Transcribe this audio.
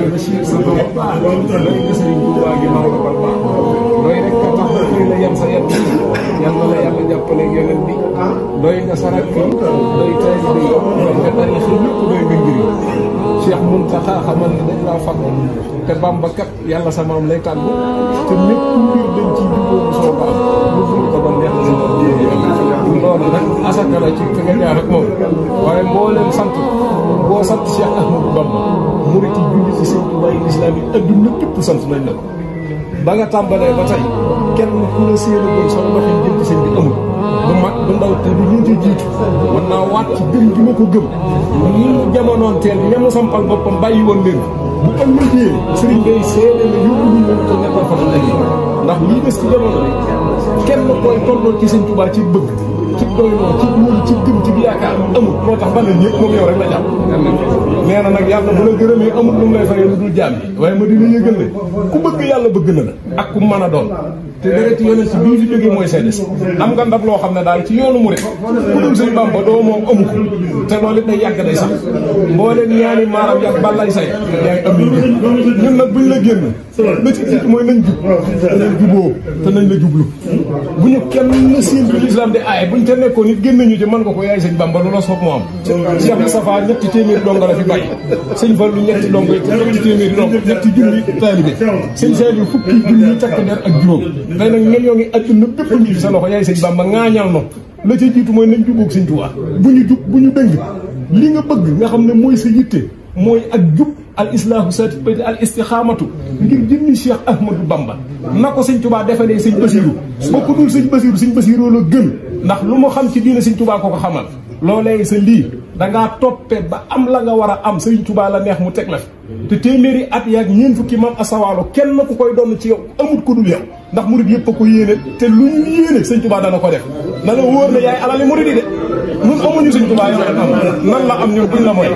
Baye Bachir sa doom baax doy nga Sëriñ Tuubaa gi Maodo ba baax doy rek ka tax na xëy na yem sa yet yàlla la yàlla jàppale yonent bi doy nga sarak yi doy taalibe yi doy nga tariix yi ñëpp doy nga njëriñ Cheikh Mountakha xamal ne dañ laa fag te Bamba kat yàlla sa maam lay tàggu te ñëpp mbir dañ ci jubóo soo ko am lu dul ko ba neex si loolu nag asaka la ci fi nga jaar ak moom waaye mbooleem sant boo sant Cheikh Ahmadou Bamba murit yi julli ci Sëñ Tuubaa lislaam yi adduna képp sant nañ la ko ba nga tàmbalee ba tey kenn ku la séenagul solo waxin jëm ci sëñ bi amul du mag du ndaw te du ñu ci jiitu mën naa waat ci gëm gi ma ko gëm ñi mu jamonoon teel ñamu sampal boppam bàyyi woon leen bu ëllëgee sëriñ ngay seede ne yóbbu ñu leen ko nekkal fa ëllëg ndax lii des ci jamono bi kenn koy tolloo ci Sëñ Tuubaa ci bëgg ci doyloo ci wóolu ci gëm ci yaakaar amul moo tax ba ne ñëpp moom yow rek la jàpp nee na nag yàlla bu la gërëmee amul lu mu lay fayee lu dul jaam bi waaye ma dina yëgal ne ku bëgg yàlla bëgg na la ak ku mën a doon te dëgg yonent si bii fi jógee mooy seede si am nga ndab loo xam ne daal ci yoonu murit ku dul Sëñ Bamba doo moom amu ko te loolu it day yàgg day sax mbooleem ñaani maaram yàgg balay say yaay am yi ñun nag buñ la génn la ci jiitu mooy nañ jub te nañ juboo te nañ la jublu bu ñu kenn siin bi l'islam di aaye buñ te nekkoon it génn ñu ci mën nga ko yaay Sëñ Bamba lu la soob moo am Cheikh Moustapha ñetti téeméeri donga la fi bàyyi Sëñ Fallu ñetti donga it ñetti téeméeri donga ñetti junni taalibe Sëñ Saliou fukki junni takk der ak juróom tey nag ñen yoo ngi adduna bépp ngi sa loxo yaay Sëñ Bamba ŋaañal no la ca jiitu mooy nañ jubóog Sëñ Tuubaa bu ñu jub bu ñu dëng li nga bëgg nga xam ne mooy sa yitte mooy ak jub al islaahu sati al istixaamatu ngir jëmmi Cheikh Ahmadou Bamba na ko Sëñ Tuubaa defalee Sëñ Basiru boo ko dul Sëñ Basiru Sëñ Basiru la gën ndax lu mu xam ci diine Sëñ Tuubaa ko ko xamal loolee sa lii dangaa toppe ba am la nga war a am Sëñ Tuubaa la neex mu teg la fi te téeméeri at yaag ñeent fukki mam asawaalo kenn ku koy doon ci yow amut ku dul yow ndax murid yëpp a ko yéene te lu ñu yéene Sëñ Tuubaa dana ko def na la wóor ne yaay alali murid yi de ñun amuñu Sëñ Tuubaa yow am nan la am ñun buñ la mooy